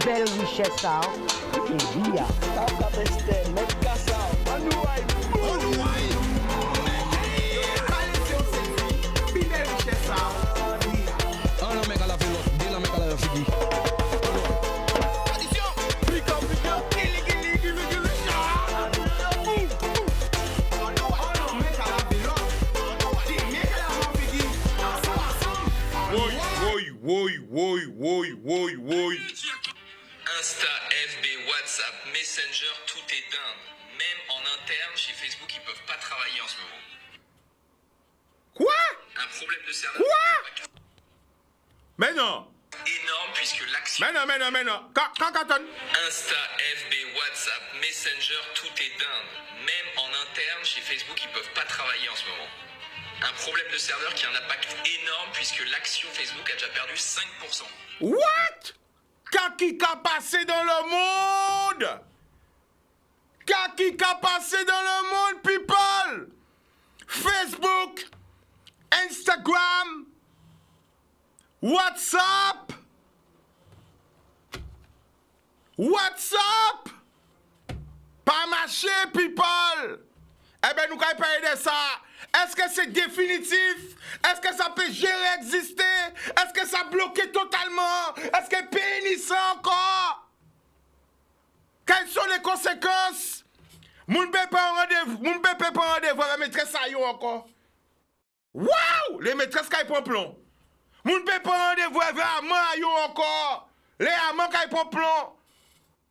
Belle richesse, et bien. Woy. Insta, FB, WhatsApp, Messenger, tout est dingue. Même en interne, chez Facebook, ils peuvent pas travailler en ce moment. Quoi? Un problème de serveur. Quoi? Mais non. Énorme puisque l'action. Mais non. Quand Insta, FB, WhatsApp, Messenger, tout est dingue. Même en interne, chez Facebook, ils peuvent pas travailler en ce moment. Un problème de serveur qui a un impact énorme puisque l'action Facebook a déjà perdu 5%. What? Qu'est-ce qui a passé dans le monde? Qu'est-ce qui a passé dans le monde, people? Facebook, Instagram, WhatsApp, pas marché, people. Eh bien, nous allons parler de ça. Est-ce que c'est définitif? Est-ce que ça peut gérer exister? Est-ce que ça bloqué totalement? Est-ce que pénissant encore? Quelles sont les conséquences? Moun peut pas rendez-vous la maîtresse à yo encore. Waouh! Les maîtresses qui prennent plomb. Moun peut pas rendez-vous avec amant à yo encore. Les amants qui prennent plomb.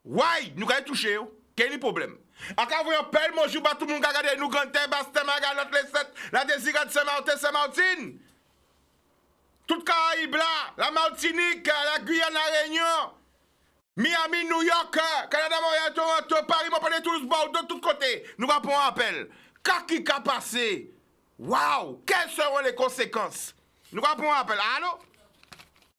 Ouais, nous allons toucher yo. Quel problème? Quand vous appelez, mon jour, tout le monde regarde nous quand Bastem, Magalotte, les 7, la Désirade, Saint-Martin. Toute Caraïbe là, la Martinique, la Guyane, la Réunion, Miami, New York, Canada, Montréal, Toronto, Paris, Montpellier, Toulouse, Bordeaux, de tous côtés. Nous répondons à appel. Qu'est-ce qui a passé? Waouh! Quelles seront les conséquences? Nous répondons à appel. Allô?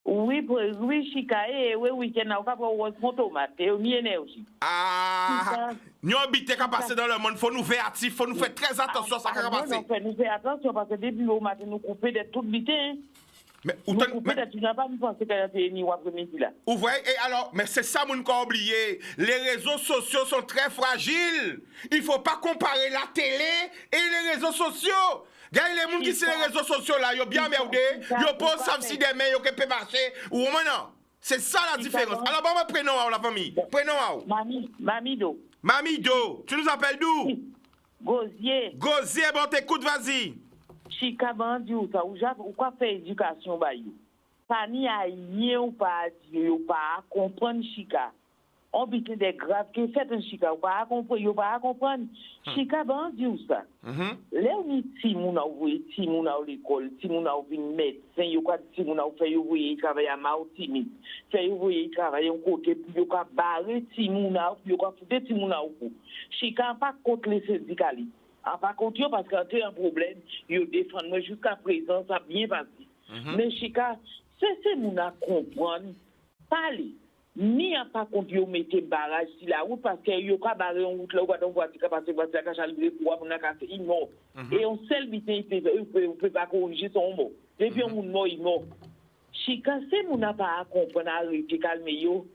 Oui, Chicago, oui, week-end, on va voir mon tomate, ni énergie. Ah, nous habitons qu'à passer dans le monde, faut nous faire actifs, faut nous faire très attention à ça qui va passer. Nous faire attention parce que depuis le matin, nous couper de tout vite. Mais nous couper de tu n'as pas pensé qu'il y a ni après-midi là. Vous voyez, et alors, mais c'est ça, mon qu'on oublié. Les réseaux sociaux sont très fragiles. Il faut pas comparer la télé et les réseaux sociaux. Regardez les gens qui sont les réseaux sociaux là, ils ont bien merdé, ils posent ça si des mains, ils peuvent marcher. Ou maintenant, c'est ça la différence. Alors, bon, prénom à la famille. Prénom à Mamido. Mamido, tu nous appelles d'où? Gosier. Gosier, bon, t'écoute, vas-y. Chika bandi ou ça, ou quoi faire éducation ba yo. Pas ni a rien ou pas dire ou pas comprendre Chika. On bite des graves que fait un Chika ou pas comprendre. Chika bandi ou ça. Là on dit si moun a ouvrir, si moun a l'école, si moun a ouvrir médecin, yo quoi si moun a fait ouvrir travail à Martinique. Fait ouvrir travail en côté puis yo quoi barrer si moun a, yo quoi foutre si moun a ou. Chika pas contre les syndicalistes. Par contre, parce qu'il y a un problème, ils défendent. Mais jusqu'à présent, ça a bien passé. Mais Chika, c'est mon à comprendre. Parler. Ni à pas contre, ils mettent barrage sur la route parce qu'ils ont barré en route là, on voit que passer parce que ça libre pour on a cassé, il mort. Et on seul bitin, on peut pas corriger son mot. Depuis on mort, il mort. Chika, c'est mon à pas comprendre, arrêter, calmer yo.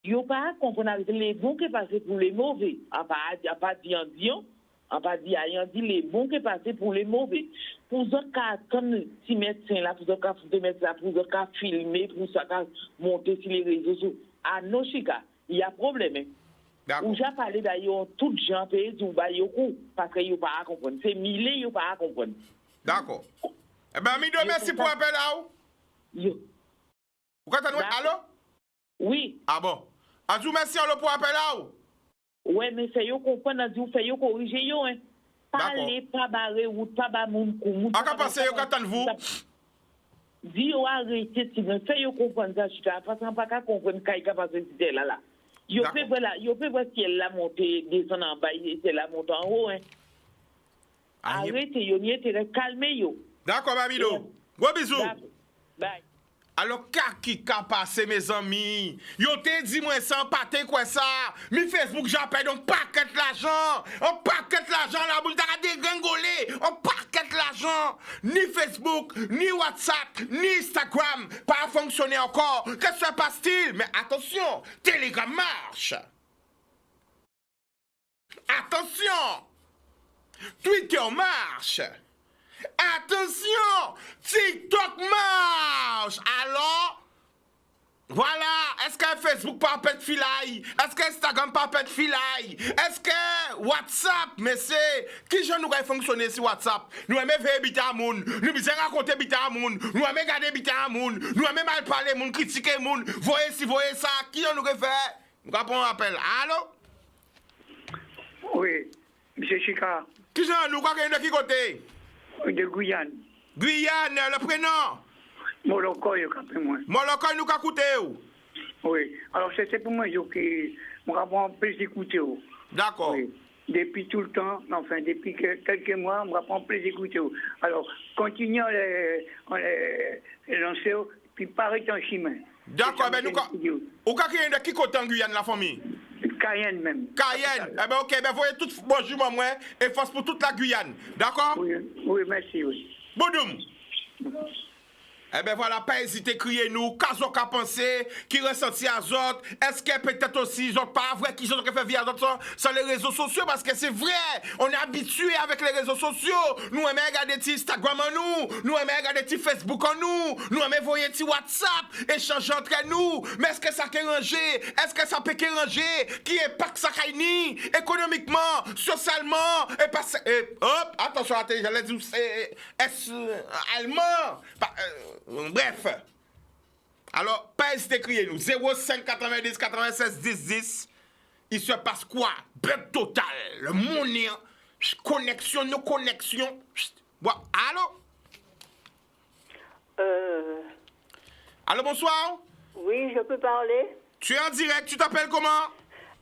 Yo pas comprendre les bons qui passent pour les mauvais. À pas dire on va dire, on dit les bons qui passent pour les mauvais. Pour ce cas, comme si médecin là, pour ce cas, pour ce cas filmer, pour ce cas monter sur les réseaux sociaux. À nos Chika, il y a problème. Ou j'ai parlé d'ailleurs, tout gens payent du bail parce qu'ils n'ont pas à comprendre. C'est milliers, ils n'ont pas à comprendre. D'accord. Eh bien, Mido, merci pour l'appel là. Vous comprenez? Allô? Oui. Ah bon? Azou, merci pour l'appel là. Oui, mais fait yo comprendre, fait yo corriger yo, hein. Parlez, pas barrer ou pas ba moun kou. A ka passe yo katan vous? Dis yo arrêtez, si vous fait yo comprendre ça, Chika, parce qu'on pas qu'à comprendre kay ka passe c'est là. Yo fait voilà, yo fait voir si elle la monter, descendre en bas, c'est la monter en haut, hein. Arrêtez yo, ni était calmez yo. D'accord, Mamido. Gros bisous. Bye. Alors, qui ka passé, mes amis? Yo te dit moi sans pâté quoi ça? Mi Facebook j'appelle donc paquet l'argent. On paquet l'argent la boule t'as dégringolé. On paquet l'argent. Ni Facebook, ni WhatsApp, ni Instagram pas fonctionner encore. Qu'est-ce que se passe-t-il? Mais attention, Telegram marche. Attention. Twitter marche. Attention, TikTok marche. Alors, voilà, est-ce que Facebook pas pète filaille? Est-ce que Instagram pas pète filaille? Est-ce que WhatsApp, mais c'est qui j'en nous fonctionner sur WhatsApp? Nous aimons faire biter à moun, nous aimons raconter biter à moun, nous aimons garder biter à moun, nous aimons mal parler moun, critiquer moun, voyez si voyez ça, qui j'en nous fait? Nous avons un appel. Allô? Oui, M. Chika, Qui j'en nous quoi de qui côté? de Guyane. Guyane, le prénom? Molokoy, moi. Molokoy nous ka coûté ou? Oui, alors c'est pour moi que je prends plaisir d'écouter. D'accord. Oui. Depuis tout le temps, enfin depuis quelques mois, je prends plaisir d'écouter. Alors, continuons à les lancer, puis pareil en chemin. D'accord, ben nous ou ka de qui côté en Guyane la famille? Cayenne même. Cayenne. Eh ben ok, ben voyez tout bonjour moi et force pour toute la Guyane. D'accord? Oui, oui, merci, oui. Bodoum. Eh ben voilà, pas hésiter, crier nous, qu'est-ce qu'on pensé, qui ressenti à autres, est-ce que peut-être aussi, ils ont pas vrai, qu'ils ont fait via d'autres sur les réseaux sociaux, parce que c'est vrai, on est habitué avec les réseaux sociaux, nous aimons regarder Instagram en nous aimons regarder Facebook en nous aimons voir WhatsApp, échanger entre nous, mais est-ce que ça peut ranger, est-ce que ça peut ranger, qui est pas que ça ni économiquement, socialement, et pas, hop, attention, j'allais dire, est-ce allemand, bref. Alors, pas hésiter à crier nous. 05 90 96 10 10. Il se passe quoi? Bug total. Le monnaie. Connexion, nos connexions. Bon, allô? Allô, bonsoir. Oui, je peux parler. Tu es en direct. Tu t'appelles comment?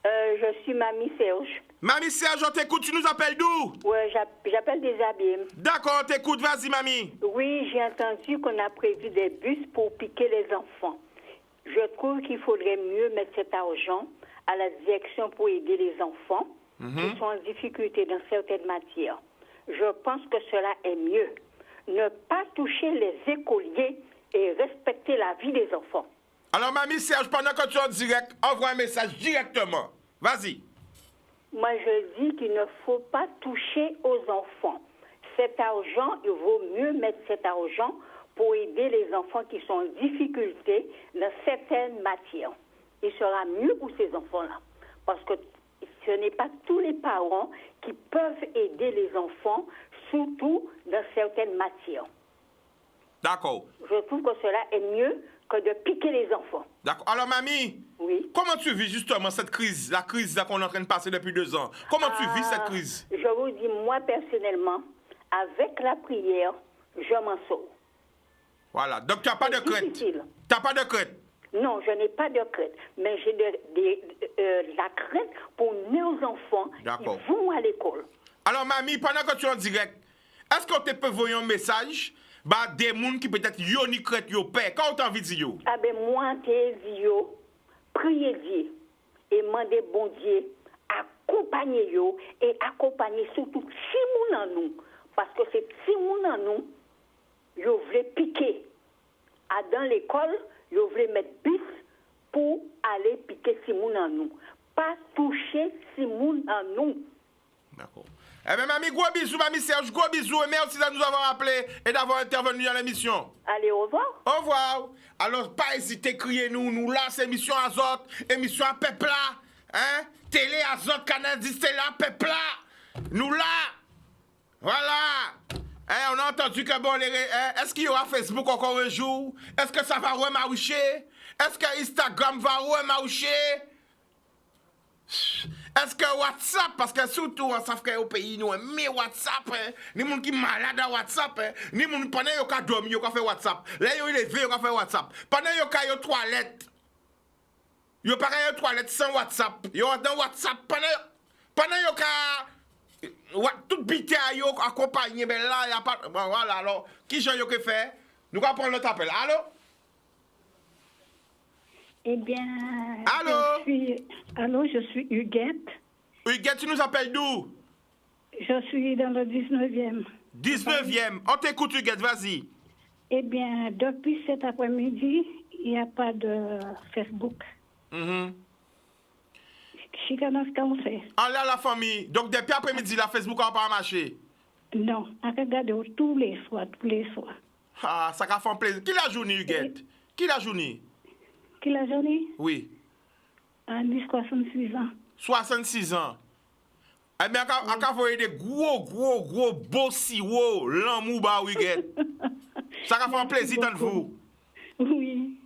Je suis Mamie Serge. Mamie Serge, on t'écoute. Tu nous appelles d'où? Ouais, j'appelle des abîmes. D'accord, on t'écoute. Vas-y, mamie. Oui, j'ai entendu qu'on a prévu des bus pour piquer les enfants. Je trouve qu'il faudrait mieux mettre cet argent à la direction pour aider les enfants qui sont en difficulté dans certaines matières. Je pense que cela est mieux. Ne pas toucher les écoliers et respecter la vie des enfants. Alors, mamie Serge, pendant que tu es en direct, envoie un message directement. Vas-y. Moi, je dis qu'il ne faut pas toucher aux enfants. Cet argent, il vaut mieux mettre cet argent pour aider les enfants qui sont en difficulté dans certaines matières. Il sera mieux pour ces enfants-là. Parce que ce n'est pas tous les parents qui peuvent aider les enfants, surtout dans certaines matières. D'accord. Je trouve que cela est mieux que de piquer les enfants. D'accord. Alors, mamie, oui. Comment tu vis justement cette crise, la crise qu'on est en train de passer depuis 2 ans? Comment tu vis cette crise? Je vous dis, moi, personnellement, avec la prière, je m'en sors. Voilà. Donc, tu n'as pas de crainte? Tu n'as pas de crainte? Non, je n'ai pas de crainte. Mais j'ai la crainte pour nos enfants qui vont à l'école. Alors, mamie, pendant que tu es en direct, est-ce qu'on te peut envoyer un message? Bah, des gens qui peut-être yon ni crête yo paix. Quand on envie de dire yo? Ah ben, moi, t'ai dit yo, priez Dieu et mandez bon Dieu, accompagner yo et accompagner surtout si moun en nous. Parce que c'est si moun en nous, yo voulez piquer. Dans l'école, yo voulez mettre bis pour aller piquer si moun en nous. Pas toucher si moun en nous. D'accord. Eh bien, mamie, gros bisous, mamie Serge, gros bisous, et merci de nous avoir appelés et d'avoir intervenu dans l'émission. Allez, au revoir. Au revoir. Alors, pas hésiter, crier nous là, c'est émission Azot, émission à Pepla, hein? Télé Azot, Canal 10, télé à Pepla. Nous là. Voilà. Hein, on a entendu que bon, est-ce qu'il y aura Facebook encore un jour? Est-ce que ça va remarcher? Est-ce que Instagram va remarcher? Est-ce que WhatsApp, parce que surtout WhatsApp au pays, nous aimons WhatsApp, hein? Ni gens qui sont malades à WhatsApp, hein? Ni gens qui pendant qu'ils dorment, ils fait WhatsApp. Là, ils levé, ils fait WhatsApp. Pendant qu'ils sont aux toilettes, ils sont pas aux toilettes sans WhatsApp. Ils sont dans WhatsApp. Pendant qu'ils sont tout bité à eux, accompagné, mais là, il n'y a pas. Bon, voilà, alors, qui j'en ai fait? Nous allons prendre notre appel. Allô? Eh bien... Allô? Allô, je suis Huguette. Huguette, tu nous appelles d'où? Je suis dans le 19e. 19e. On t'écoute, Huguette, vas-y. Eh bien, depuis cet après-midi, il n'y a pas de Facebook. Chicane, ce qu'on fait? On l'a la famille. Donc, depuis après-midi, la Facebook n'a pas marché. Non, on regarde tous les soirs. Ah, ça a fait un plaisir. Qui l'a journée, Huguette? Qui l'a journée? Qui l'a journée? Oui. On dit 66 ans. 66 ans. Eh bien, on a fait des gros beaux sirops, l'amour, bah, Huguette. Ça a fait un plaisir dans vous. Oui.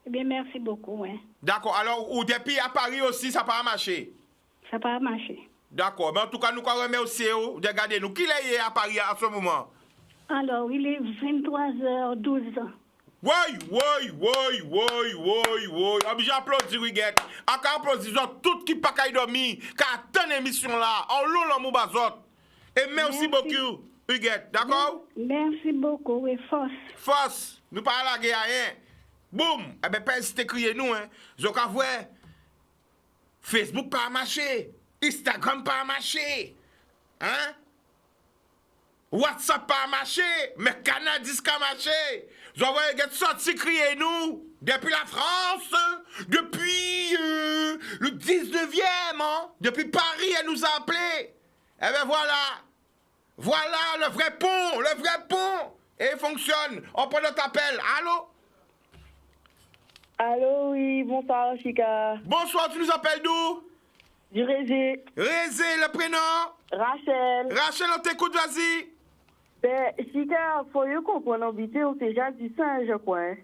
Eh bien, merci beaucoup. Hein. D'accord. Alors, ou depuis à Paris aussi, ça n'a pas marché? Ça n'a pas marché. D'accord. Mais en tout cas, nous remercions de regarder nous. Qui est à Paris à ce moment? Alors, il est 23h12. Oui. J'applaudis, Huguette. J'applaudis tout qui pas qu'à dormir, qui attend l'émission là. On loue l'amour bazot. Et merci beaucoup, Huguette. D'accord? Merci beaucoup, et force. Force. Nous pas à la guerre, hein. Boum. Eh bien, pas hésiter à crier nous, hein. Je vais voir. Facebook pas marché. Instagram pas marché. Hein? WhatsApp pas marché. Mais Canadis pas marché. Je vais sortir crier nous. Depuis la France. Depuis le 19e. Hein? Depuis Paris, elle nous a appelés. Eh bien, voilà. Voilà le vrai pont. Et il fonctionne. On prend notre appel. Allô? Allô, oui, bonsoir, Chica. Bonsoir, tu nous appelles d'où? Du Rézé. Rézé, le prénom? Rachel. Rachel, on t'écoute, vas-y. Ben, Chica, faut y comprendre, habiter au déjà du singe, je crois. Hein.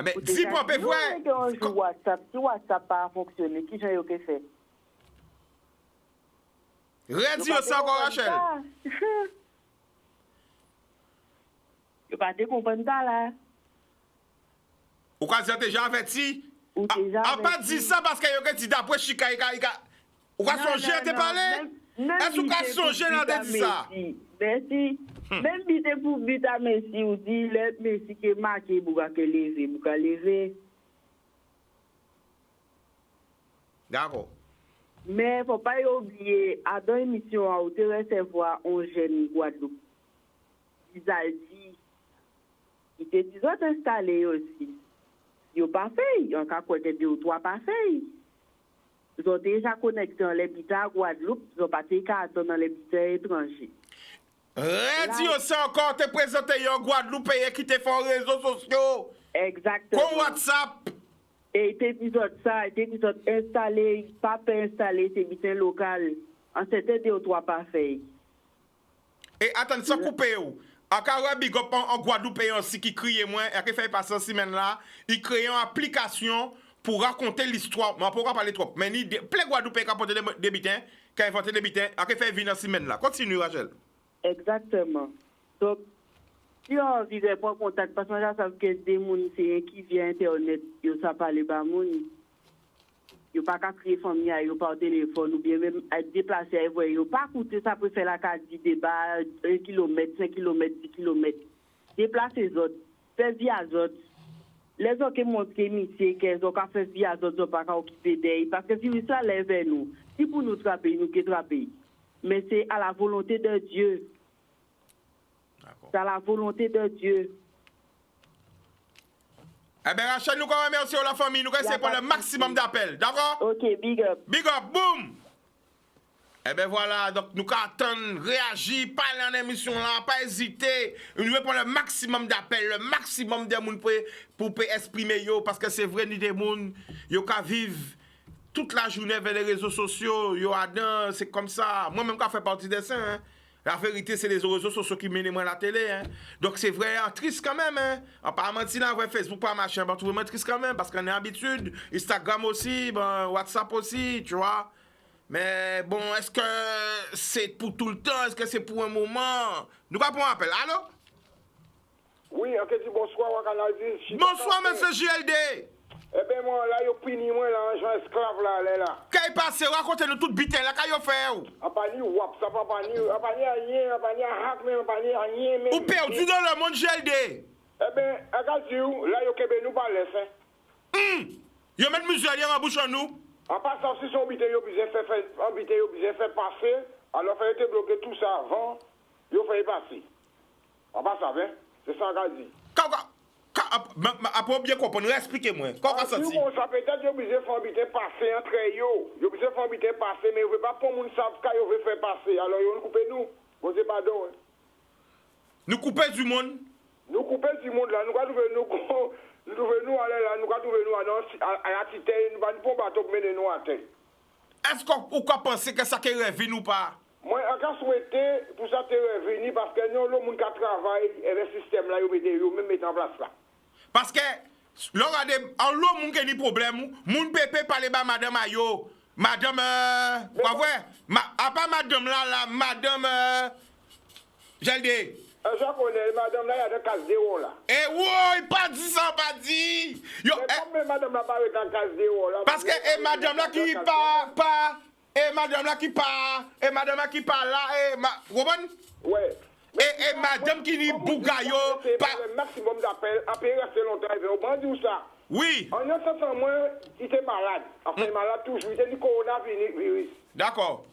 Mais dis moi, ben, ouais. On joue WhatsApp. Si WhatsApp pas fonctionné, qui j'ai eu que fait? Redis aussi encore, Rachel. Je pas te comprendre ça, là. Ou quand tu as déjà averti? Ou déjà On pas dit ça parce qu'il y a dit d'après Chica. Ou quand songer à te parler? Est-ce que tu as songé à te dire ça? Merci. Même si tu pour but à Messi, ou dit le Messi qui est marqué pour lever. D'accord. Mais il ne faut pas oublier, à dans l'émission, on te recevoir un jeune Guadeloupe. Ils ont dit, ils te disent installé aussi. Ils n'ont pas fait, ils ont côté 2 ou 3 pas fait. Ils ont déjà connecté dans les bits à Guadeloupe, ils ont pas été carton dans les bits étrangers. Redis aussi encore, te présenter un Guadeloupe qui te font réseaux sociaux. Exactement. Comme WhatsApp. Et épisode installé, pas installé, c'est bits local. En c'était 2 ou 3 pas fait. Et attends, sans couper où? Encore un big up en Guadeloupe aussi qui crie moins, et qui fait passer cette semaine là, il crée une application pour raconter l'histoire. Mais pourquoi parler trop? Mais il y a plein de Guadeloupe qui ont apporté des bitins, qui ont inventé des bitins, et qui fait venir cette semaine là. Continue, Rachel. Exactement. Donc, si on vivait pas contact, parce que là, ça veut dire que des gens qui viennent Internet, ils ne savent pas les gens. Ils ne peuvent pas créer famille, ils pas au téléphone, ou bien même être déplacés, ils ne peuvent pas coûter ça pour faire la carte du débat, 1 km, 5 km, 10 km. Déplacer les autres, faire via les autres. Les autres qui montrent qu'ils ont fait via les autres, ils ne peuvent pas occuper d'eux. Parce que si ça lève vers nous, si pour nous trapper, nous qui trapper. Mais c'est à la volonté de Dieu. C'est à la volonté de Dieu. Eh bien, Rachel, nous remercions la famille, nous essayons pour le maximum d'appels, d'accord? Ok, big up. Big up, boom! Eh bien voilà, donc nous attendons, réagir, parler en émission là, pas hésiter. Nous voulons prendre le maximum d'appels, le maximum de monde pour exprimer yo, parce que c'est vrai, ni des gens, yo ka vivre toute la journée vers les réseaux sociaux, yo adin, c'est comme ça. Moi-même, quand je fais partie de ça, hein. La vérité, c'est les réseaux sociaux qui mènent moi la télé. Hein. Donc, c'est vrai, triste quand même. Hein. On pas mentir, là, Facebook, pas machin. Ben, tout triste quand même, parce qu'on est habitude. Instagram aussi, ben, WhatsApp aussi, tu vois. Mais bon, est-ce que c'est pour tout le temps? Est-ce que c'est pour un moment? Nous pas pour un appel. Allô? Oui, ok, dis bonsoir, Wakanadi. Bonsoir, monsieur JLD. Eh bien, moi, là, yo puni, moi, là, un genre esclave, là. Qu'est-ce qui passe? Racontez-nous tout bitin, là, qu'est-ce que fait? A pas ni WhatsApp, a pas ni rien, a pas ni hack, même, a pas ni rien, même. Ou perdu dans le monde JLD? Eh bien, regarde, là, yo kebe nous pas laisser. Yo met mesure en bouche en nous. En passant, si son bité, yo besoin faire passer, alors fallait te bloquer tout ça avant, yo fallait passer. En passant, hein? C'est ça qu'on dit. Après bien comprendre, expliquez-moi. Comment ça Si dit? ça peut-être yo besoin faire bité passer entre yo. Yo besoin faire bité passer, mais yo veut pas pour moun savent ka yo veut faire passer. Alors yo nous couper nous. Bon c'est pardon. Hein. Nous couper du monde. Nous couper du monde là, nous va trouver nous aller là, nous va trouver nous à la tite, nous va nous pour bateau mener nous à terre. Est-ce qu'on peut penser que ça qui revient ou pas? Moi, je souhaite pour ça te revenir parce que nous, le monde qui travaille et le système là, ils mettent en place là. Parce que, l'autre monde qui a des problèmes, moun pépé parler ba madame ayo, madame, quoi vrai? À part madame là, madame, j'ai dit. Je connais, madame là, il y a des cases de haut là. Eh ouais, pas dit ça, pas dit. Yo, mais madame là, pas avec un case de haut là. Parce que, madame là qui pas, madame là qui part, madame là qui parle là, Robin? Ouais. Et madame qui dit bougayo, pas le maximum d'appels, après rester longtemps, il va dire ça. Oui. En 1900, moi, il était malade. Enfin, malade toujours, il était du coronavirus. D'accord.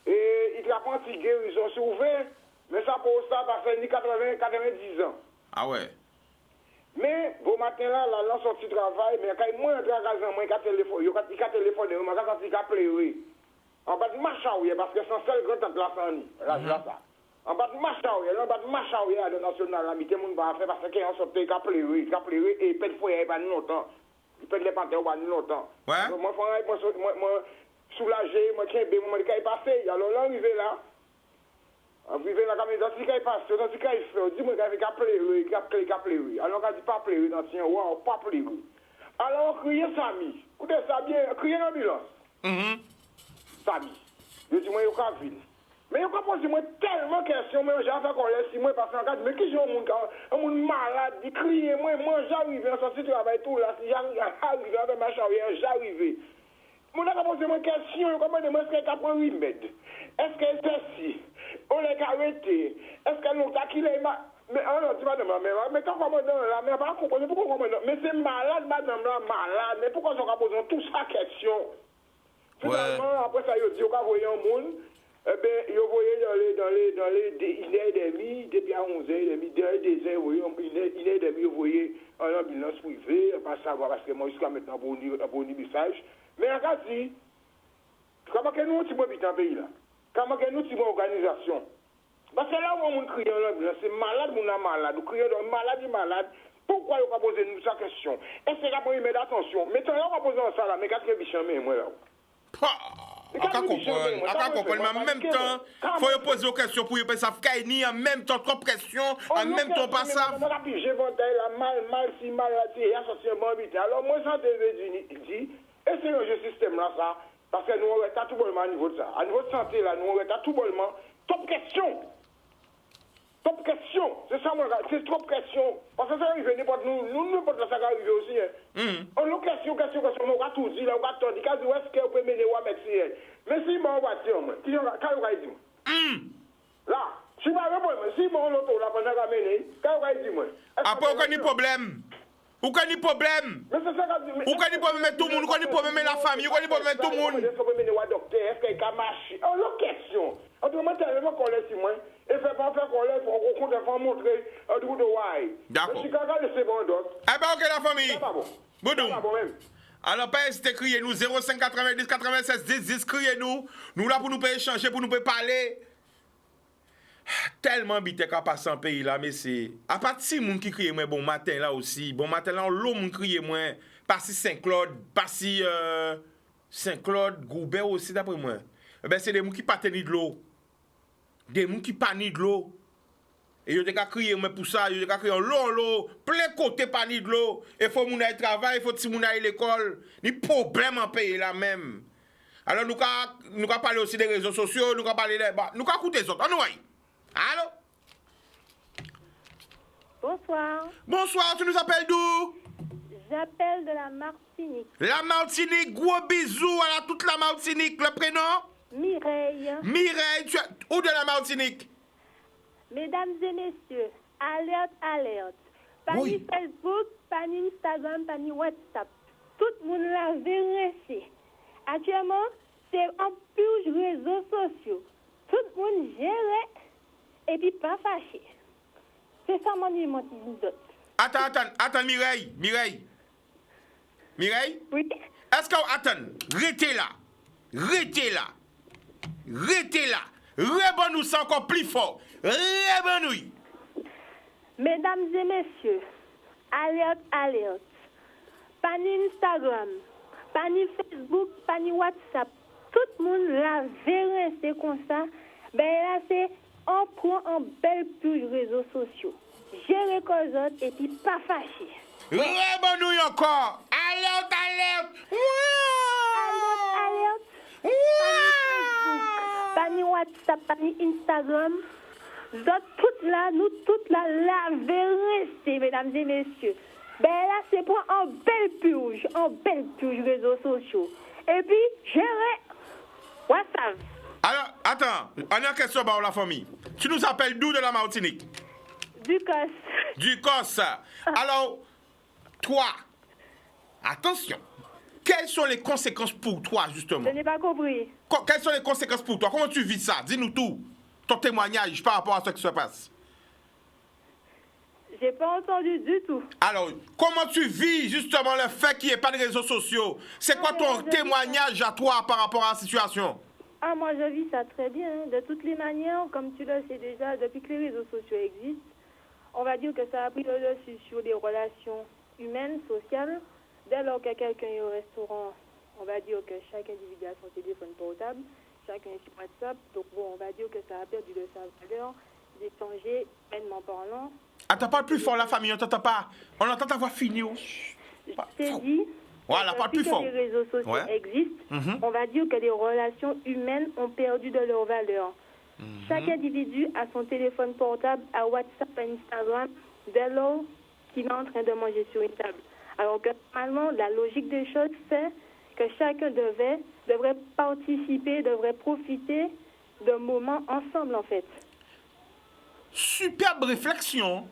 Et il a pas anti-guérison, c'est ouvert. Mais ça pour ça, ça fait 90 ans. Ah ouais. Mais, bon matin là, là, on sorti travail, mais quand moi, je rentre à la moi, il a téléphoné, il a téléphoné, il a sorti, il a pleuré. En bas de Machaouye, parce que son seul grand temps de la famille, là, ça. En bas de Machaouye, en bas de Machaouye, à la nationale, la mité, mon va faire, parce qu'il a sorti, il a pleuré, et il peut le foyer, il pas longtemps. Il peut le panthère, pas longtemps. Ouais. Donc, moi, soulagé, moi, qui est passé, alors là, arrivé là, on vivait dans la maison, si il passe, si il fait, dis-moi qu'il a pleuré, il a pleuré. Alors, on dit pas pleurer dans le tien, wow, pas pleurer. Alors, on criait Samy. Écoutez ça bien, criez l'ambulance. Samy. Je dis, moi, il y a une ville. Mais il y a posé tellement de questions, mais j'ai fait qu'on laisse, moi, parce que, mais qui j'ai un monde malade, il crie, moi, j'arrive, en sortie de travail, tout là, si j'arrive avec ma charrière, j'arrive. Mon a posé une question, comment est-ce qu'elle a pris un remède? Est-ce qu'elle est ceci? On l'a arrêté. Est-ce qu'elle l'a qu'il est mais on dit madame mais quand on là, mais pas comprendre pourquoi mais c'est malade, madame là, malade. Mais pourquoi on a posé toute sa question? Finalement, après ça, il dit qu'on a envoyé un monde. Eh bien, il a envoyé dans les 1h30, depuis à 11h30, dans les 2h, oui, 1h30, il a envoyé en ambulance privée, pas savoir parce que moi, jusqu'à maintenant, bon message. Mais regarde, comment que nous, on habite dans le pays là? Comment que nous, on organisation? Parce que là où on crie en ambulance, c'est malade, on a malade, on crie malade. Pourquoi on va poser nous cette question? Est-ce que vous pouvez mettre attention? Maintenant, on va poser ça là, mais qu'est-ce que vous avez moi là? On va comprendre, mais en même temps, il faut poser des questions pour que ça fasse ni en même temps trop pression, en même temps pas ça. On a pigé la mal, si maladie, association habité. Alors moi, ça te dit, et c'est un système là, ça, parce que nous, on est à tout bonnement à niveau de ça. À niveau de santé, là, nous, on est à tout bonnement. Top question. C'est ça, c'est trop question. Parce que ça arrive, n'importe nous, n'importe ça arrive aussi. On a question, on va tout dire, on va tout dire, où est-ce qu'on peut mener ou mettre si mais si on va dire, quand on va dire, là, si on va répondre, si on va pendant qu'on mener, quand on va dire, après, aucun problème. Aucun problème. Mais c'est ça qu'a dit. Aucun problème, mais tout le monde, aucun problème, mais la famille, aucun problème, tout le monde. Est-ce qu'on peut mener au docteur, est-ce qu'il a marché? On a question. On doit tellement qu'on laisse moi. Et fait pas faire qu'on laisse, on compte faire montrer un trou de why. D'accord. Si quelqu'un laisse bon d'autres. Eh ben, ok, la famille. Boudou. Même. Alors, pas hésiter, criez-nous 05 90 96 10 10, criez-nous. Nous là pour nous échanger, pour nous parler. Tellement habité qu'à passer en pays là, mais c'est. À partir de gens qui crient moi bon matin là aussi. Bon matin là, l'eau moun crie moi. Pas si Saint-Claude, pas si Saint-Claude, Goubert aussi d'après moi. Eh ben, c'est des gens qui pas tenir de l'eau. Des gens qui pas ni de l'eau. Et yo te ka crier moi pour ça, yo te ka crier l'eau, plein côté pas ni de l'eau. Il faut moun aille travail, il faut ti moun aille l'école. Ni problème en pays là même. Alors nous ka parler aussi des réseaux sociaux, nous ka parler des nous ka écouter les autres. On voit. Allô? Bonsoir. Bonsoir, tu nous appelles d'où? J'appelle de la Martinique. La Martinique, gros bisous à toute la Martinique. Le prénom? Mireille. Mireille, tu es où de la Martinique? Mesdames et messieurs, alerte, alerte. Pas ni Oui. Facebook, pas ni Instagram, pas ni WhatsApp. Tout le monde l'a vérifié. Actuellement, c'est en plus réseaux sociaux. Tout le monde gère et puis pas fâché. C'est ça mon numéro d'autre. Attends, Mireille. Mireille? Oui. Est-ce que... Attends, restez là. Rebonne-nous ça encore plus fort. Rebonne-nous. Mesdames et messieurs, alerte. Pas ni Instagram, pas ni Facebook, pas ni WhatsApp. Tout le monde l'a vérifié comme ça. Ben là, c'est on prend en belle plus réseaux sociaux. Gérer les autres et puis pas fâché. Rebonne-nous encore. Alerte. Alerte. Pas ni WhatsApp, pas ni Instagram. Nous toutes là, la vérité, mesdames et messieurs. Ben là, c'est pour en belle purge réseaux sociaux. Et puis, gérer WhatsApp. Alors, attends, on a une question pour la famille. Tu nous appelles d'où de la Martinique? Du COS. Du COS. Alors, toi, attention, quelles sont les conséquences pour toi, justement? Je n'ai pas compris. Quelles sont les conséquences pour toi? Comment tu vis ça? Dis-nous tout. Ton témoignage par rapport à ce qui se passe. J'ai pas entendu du tout. Alors, comment tu vis justement le fait qu'il n'y ait pas de réseaux sociaux? C'est quoi ton témoignage à toi par rapport à la situation? Ah, moi, je vis ça très bien. De toutes les manières, comme tu le sais déjà, depuis que les réseaux sociaux existent, on va dire que ça a pris le dessus sur des relations humaines, sociales. Dès lors que quelqu'un est au restaurant, on va dire que chaque individu a son téléphone portable, chacun est sur WhatsApp. Donc, bon, on va dire que ça a perdu de sa valeur d'échanger, humainement parlant. Attends, parle plus fort, la famille, on t'entend pas. On entend ta voix finie. Je t'ai dit, voilà, parle plus depuis fort. que les réseaux sociaux existent, on va dire que les relations humaines ont perdu de leur valeur. Chaque individu a son téléphone portable, à WhatsApp, à Instagram, dès lors qu'il est en train de manger sur une table. Alors que normalement, la logique des choses fait que chacun devrait participer, devrait profiter d'un moment ensemble, en fait. Superbe réflexion.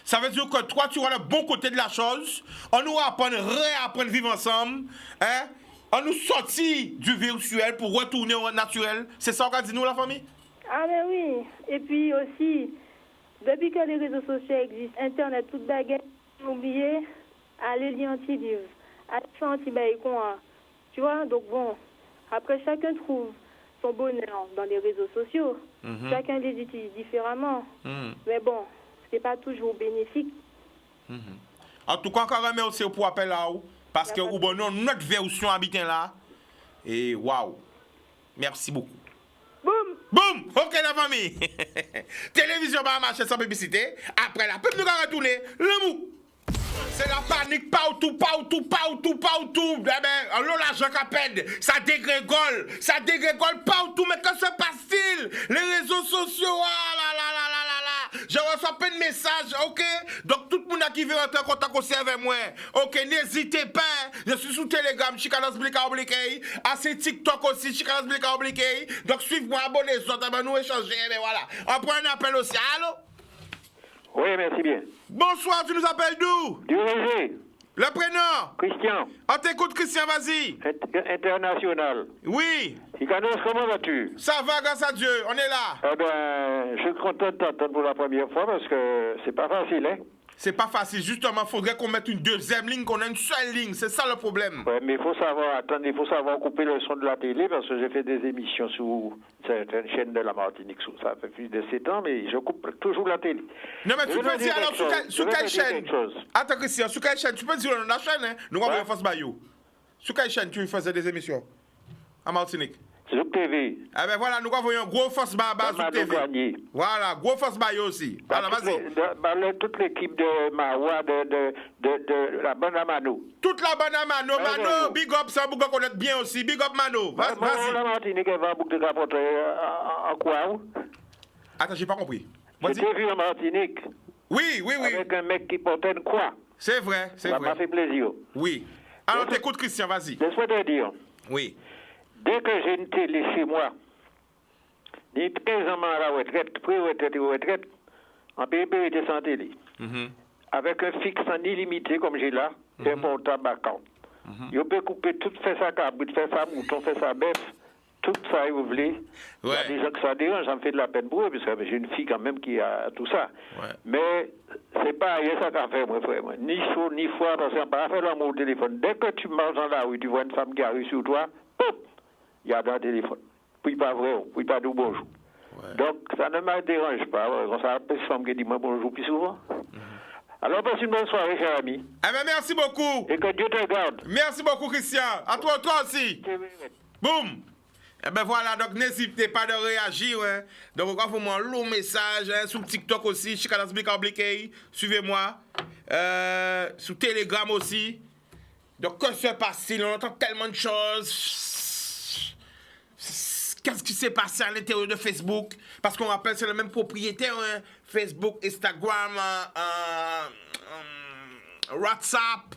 Ça veut dire que toi, tu vois le bon côté de la chose. On nous apprend, réapprendre à vivre ensemble. Hein? On nous sortit du virtuel pour retourner au naturel. C'est ça qu'a dit nous, la famille? Ah, mais oui. Et puis aussi, depuis que les réseaux sociaux existent, Internet, toute baguette, oublié, aller lire anti-livre, aller faire anti-baïkon. Tu vois, donc bon, après chacun trouve son bonheur dans les réseaux sociaux. Chacun les utilise différemment. Mais bon, c'est pas toujours bénéfique. En tout cas, encore merci pour l'appel là. Parce que notre version habite là. Et waouh. Merci beaucoup. Boum! Ok, la famille. Télévision va marcher sans publicité. Après la pub, nous allons retourner. Le mou. C'est la panique partout. Eh ben, l'argent qu'a peine. Ça dégrégole partout. Mais que se passe-t-il? Les réseaux sociaux, je reçois plein de messages, ok? Donc tout le monde qui veut rentrer en contact aussi avec moi, ok? N'hésitez pas. Je suis sous Telegram, Chikanos Blika Obliqué. C'est TikTok aussi, Chikanos Blika Obliqué. Donc suivez-moi, abonnez-vous, nous échanger. Mais voilà. On prend un appel aussi. Allô? Oui, merci bien. Bonsoir, tu nous appelles d'où? Du Roger. Le prénom? Christian. On t'écoute, Christian, vas-y. International. Oui. Chikanos, comment vas-tu? Ça va, grâce à Dieu, on est là. Eh ben, je suis content de t'entendre pour la première fois parce que c'est pas facile, hein? C'est pas facile, justement, faudrait qu'on mette une deuxième ligne, qu'on ait une seule ligne, c'est ça le problème. Ouais, mais il faut savoir couper le son de la télé parce que j'ai fait des émissions sur certaines chaînes de la Martinique, ça fait plus de 7 ans, mais je coupe toujours la télé. Non, mais tu peux dire alors sur quelle chaîne? Attends, Christian, sur quelle chaîne? Tu peux dire la chaîne, hein? Nous avons Force Bayou. Sur quelle chaîne tu faisais des émissions? À Martinique? Sur TV. Ah ben voilà, nous avons un gros Force Baba sur TV. Voilà, gros Force Bayou aussi. Voilà, vas-y. Toute l'équipe de Mawa, de la bande à Mano. Toute la bande à Mano. Mano, big up, ça, vous connaissez bien aussi. Big up, Mano. Vas-y. La Martinique, elle va boucler la porte en quoi? Attends, j'ai pas compris. Je t'ai vu en Martinique. Oui. Avec un mec qui portait une croix. C'est vrai. Ça m'a fait plaisir. Oui. Alors, t'écoutes, Christian, vas-y. Laisse-moi te dire. Oui. Dès que j'ai une télé chez moi, ni 13 ans à la retraite, pré-retraite ou retraite, en PPE était sans télé. avec un fixe en illimité comme j'ai là, un portable account. Vous pouvez couper tout, faire ça cabrit, faire ça mouton, faire ça bœuf, tout ça, vous voulez. Il y a des gens que ça dérange, ça me fait de la peine pour eux, parce que j'ai une fille quand même qui a tout ça. Mais c'est pas rien ça qu'a fait, moi, frère. Ni chaud, ni froid, parce qu'on va faire l'amour au téléphone. Dès que tu marches dans la rue, tu vois une femme qui arrive sur toi, pop, il y a dans le téléphone. Puis pas vrai, puis pas de bonjour. Donc, ça ne me dérange pas. Quand ça appelle cette femme qui dit moi bonjour plus souvent. Alors, passe une bonne soirée, cher ami. Eh bien, merci beaucoup. Et que Dieu te garde. Merci beaucoup, Christian. À toi aussi. Boum. Eh bien, voilà, donc n'hésitez pas de réagir. Hein. Donc, encore pour moi, un long message hein, sur TikTok aussi, Chikanas Bliké. Suivez-moi. Sur Telegram aussi. Donc, que se passe-t-il? On entend tellement de choses. Qu'est-ce qui s'est passé à l'intérieur de Facebook? Parce qu'on rappelle, c'est le même propriétaire, hein? Facebook, Instagram, WhatsApp.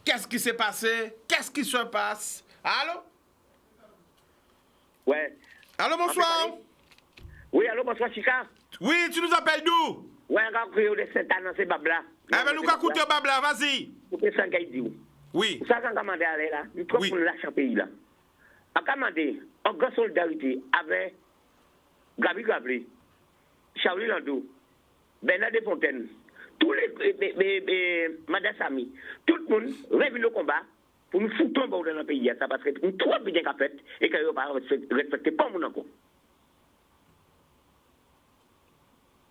Qu'est-ce qui s'est passé? Qu'est-ce qui se passe? Allô? Ouais. Allô, bonsoir. Oui, allô, bonsoir, Chika. Oui, tu nous appelles d'où? Ouais, on va créer de Saint-Anne, c'est Babla. Eh bien, nous allons écouter Babla, vas-y. Oui. Ça, quand on a demandé à aller là, nous trouvons lâcher le pays là. On a demandé en grande solidarité avec Gabi Gablé, Charlie Lando, Bernard Desfontaines, tous les Madame Sami, tout le monde rêve le combat pour nous foutre en bas dans le pays. Ça parce que nous trop bien qu'à fait et qu'on ne va pas respecter pas mon encore.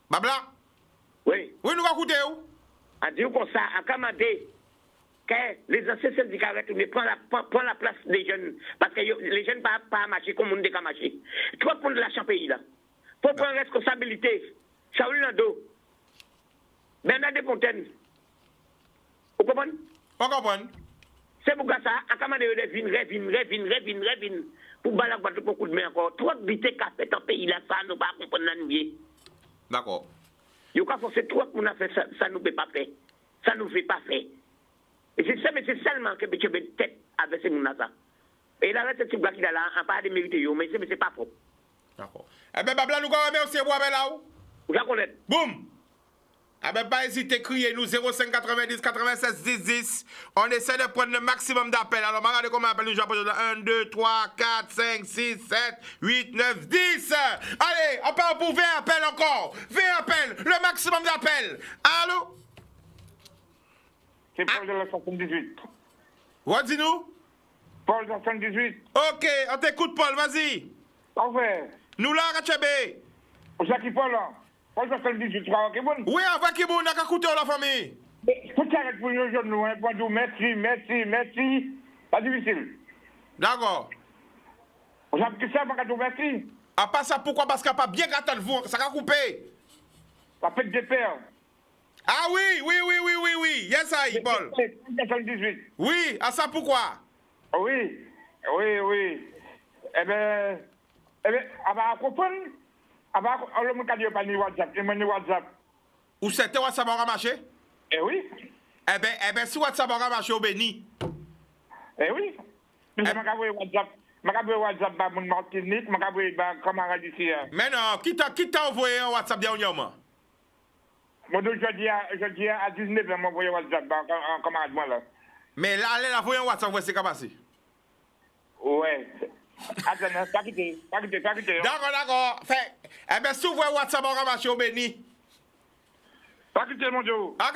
Babla? Oui. Oui, nous allons écouter où? A dit comme ça, à commander que les anciens syndicats retournent, prennent la place des jeunes. Parce que les jeunes ne peuvent pas marcher comme on dit qu'à marcher. Trop pour lâcher le pays là. Il faut prendre responsabilité. Charles Lando, Bernard Desfontaines. Vous comprenez? Pas comprendre. C'est pour ça, à commander revine. Pour balayer pour coup de main encore. Trop vite qu'a fait un pays là, ça ne va pas comprendre la. D'accord. Il faut forcer trop pour nous faire ça ne peut pas faire. Ça ne fait pas faire. Et c'est ça, mais c'est seulement que tu veux tête avec ces gens-là. Et là, c'est ce qui est là, on parle de mériter, mais c'est pas faux. D'accord. Eh bien, Babla, nous allons remercier vous là où? Vous la connaissez. Boum! Eh bien, pas hésiter à crier nous 05 90 96 10 10. On essaie de prendre le maximum d'appels. Alors, regardez comment on appelle nous. 1, 2, 3, 4, 5, 6, 7, 8, 9, 10. Allez, on part pour 20 appels encore. 20 appels, le maximum d'appels. Allô? C'est Paul de la 78. What dis-nous? Paul de la 78. Ok, on t'écoute, Paul, vas-y. Parfait. Nous là, Rachebe. Où c'est qui Paul là? Paul de la 78, tu crois que c'est bon? Oui, avant qu'il y ait on a qu'à écouter la famille. Faut t'arrêter pour nos jeunes, nous, hein, pour dire merci. Pas difficile. D'accord. Vous savez que ça, pas dire merci. À part ça, pourquoi? Parce qu'il n'y a pas bien gâté le vous, ça va couper. Ça fait des pères. Ah oui. Yes, I, Paul. 78. Oui, à ça pourquoi? Oui. Eh bien, à comprendre, on ne peut pas ni WhatsApp, ni WhatsApp. Ou c'était WhatsApp va marcher? Eh oui. Eh bien, si WhatsApp va marcher, au béni. Eh oui. Je vais WhatsApp. Je vais WhatsApp à mon Martinique, je vais camarade ici. Mais non, qui t'a envoyé un WhatsApp dernièrement? Moi, je dis à 19h, je m'envoie WhatsApp en camarade moi là. Mais là, allez, la voyer un WhatsApp, c'est qu'à passer. Ouais. Attends, pas quitter. D'accord. Fait, eh bien, si vous voyez WhatsApp va marcher, au béni. Pas quitter, mon Dieu.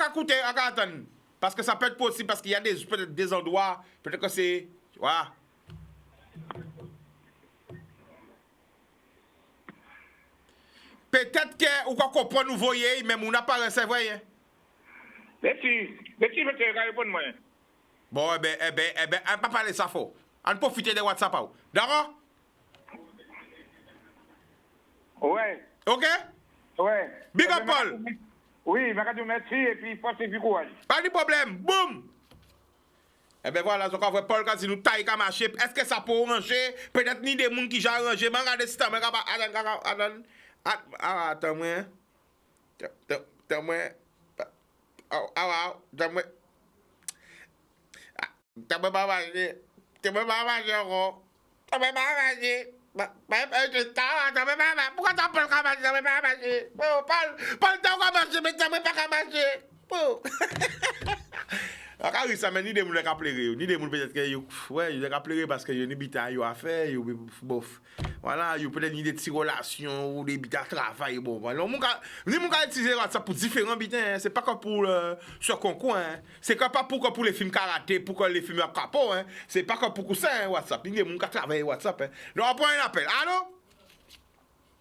Écoutez, attendre. Parce que ça peut être possible, parce qu'il y a peut-être des endroits, peut-être que c'est. Voilà. Peut-être que vous comprenez, nous voyez, mais on n'a pas recevé. Merci, je vais répondre moi. Bon, eh ben, on ne peut pas parler ça fort. On profite de WhatsApp. D'accord? Ouais. Ok? Ouais. Big up, Paul. Oui, je merci et puis force et puis courage. Pas de problème. Boum! Eh bien voilà, donc on voit Paul quand il nous taille comme marcher. Est-ce que ça peut ranger? Peut-être ni des gens qui j'ai arrangé. Mais regardez ce temps. Attends-moi. Pourquoi t'appelles comme ça? Paul, t'as pas marché, mais t'as pas marché. Akari ça mais ni des moun qui pleurer, ni des moun peut-être que ouais, ils ont pleurer parce que yo ni bita yo a faire, yo bof. Voilà, yo peut-être ni des petites relations ou des bita travail bon. Voilà, ni moun ka utiliser WhatsApp pour différents bita, c'est pas comme pour ce concours hein. C'est pas pour les films karaté, pour les films capo hein. C'est pas comme pour ça hein, WhatsApp. Ni des moun qui travaille WhatsApp hein. Donc on prend un appel. Allô?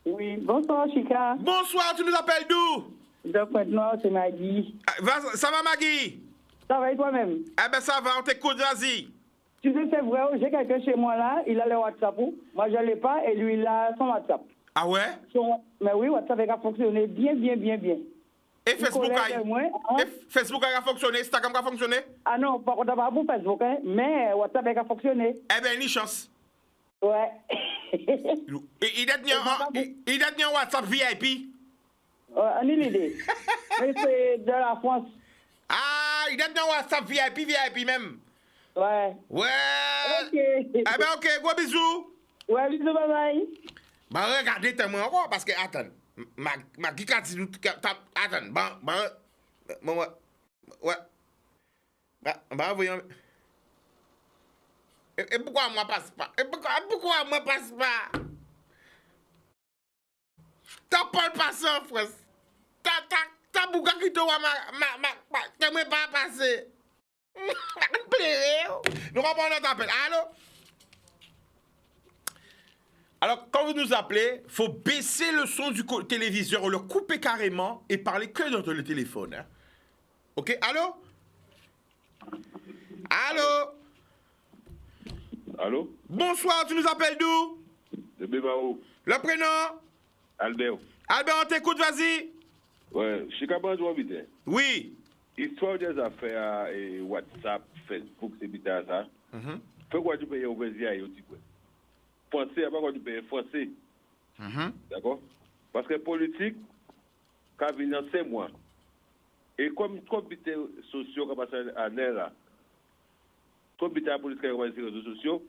Oui, bonsoir Chica. Bonsoir, tu nous appelles d'où? De Pointe-Noire, c'est Maggie. Ça va Maggie? Ça va et toi-même? Eh ben ça va, on t'écoute, vas-y. Tu sais, c'est vrai, j'ai quelqu'un chez moi là, il a le WhatsApp. Moi, je ne l'ai pas et lui, il a son WhatsApp. Ah ouais? Mais oui, WhatsApp a fonctionné bien. Et Facebook a fonctionné, Instagram a fonctionné? Ah non, pas contre pas pour Facebook, hein, mais WhatsApp a fonctionné. Eh ben, ni chance. Ouais. Il a tenu un WhatsApp VIP? On est l'idée. Mais c'est de la France. Ah, il a tenu un WhatsApp VIP même? Ouais. Ouais. Ok. Eh ben, ok, gros bisous. Ouais, bisous, bye bye. Bah, regardez, t'es moi encore, parce que, attends, ma guicard, attends, voyons. Et pourquoi moi passe pas? Pourquoi moi passe pas? T'as pas le passé en France. T'as bouga qui te voit t'aimerais pas passer. Nous reprenons notre appel. Allô? Alors, quand vous nous appelez, il faut baisser le son du téléviseur, le couper carrément et parler que dans le téléphone. Hein? Ok? Allô? Allô? Allô? Bonsoir, tu nous appelles d'où? De Bévao. Le prénom? Albert. Albert, on t'écoute, vas-y. Ouais, je suis capable de voir vite. Oui. Histoire des affaires et WhatsApp, Facebook, c'est bizarre ça. Faut quoi tu payes au Brésil et au Tigre. Pensez à pas quoi tu payes français. D'accord? Parce que politique, quand vient dans 5 mois, et comme comités sociaux qui passent à l'air là, comité à politique qui passe sur les réseaux sociaux,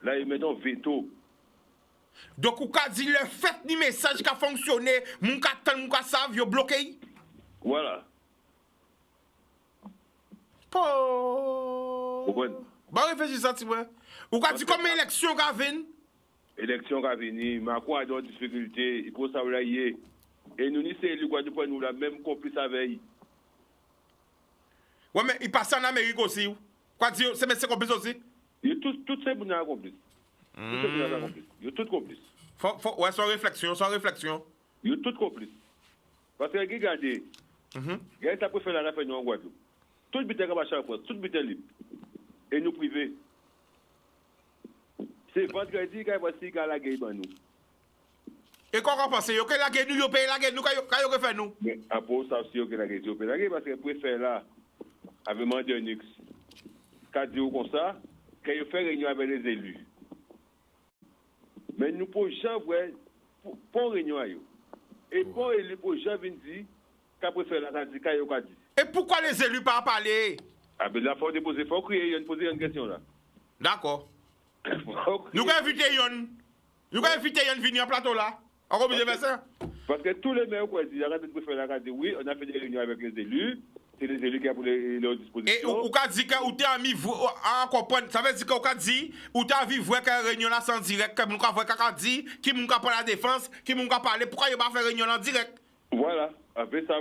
là ils mettent un veto. Donc, ou ka dit le fait ni message qui a fonctionné, moun ka tan, moun ka sav, yo bloqué? Voilà. Bon, réfléchis ça, tu vois. Ou ka dit comme élection qui a venu? Élection qui a venu, Macron a des difficultés, il faut savoir y est. Et nous, c'est lui qui a nous la même complice avec. Ouais, mais il passe en Amérique aussi. Quoi dire, c'est mes complices aussi? Tout ces gens complices. Ils sont tous complices. Ouais, sans réflexion. Ils sont tous complices. Parce que regardez, regardez ça pour faire la fête en Guadeloupe. Tout le but est à chaque fois, tout le but est libre. Et nous privés. C'est vendredi qu'il y a la guerre pour nous. Et quand on pense, que la guerre, nous payons la guerre, nous, quand on fait nous? Mais après, ça aussi, que la guerre, nous payons la guerre, parce que préfère là, avec Mandanix, quand dit comme ça, quand il fait réunion avec les élus. Mais nous pouvons jamais pour réunion avec eux. Et pour les gens viennent dire qu'après faire la syndicat, il y a dit. Et pourquoi les élus pas parler? Ah ben là, il faut déposer, il faut crier, il faut poser une question là. D'accord. Nous allons inviter Yon. Nous allons inviter Yon venir en plateau là. On va obligé de faire ça. Parce que tous les maires, quoi, ils arrêtent de faire la radio. Oui, on a fait des réunions avec les élus. C'est les élus qui ont pour leur disposition. Et ou qu'a dit que ou t'es ami en comprendre, ça veut dire qu'on qu'a dit ou t'as vu voir que réunion là sans direct, que moun ka voir qu'a dit, qui moun ka parler la défense, qui moun ka parler, pourquoi il pas faire réunion en direct? Voilà. Après ça,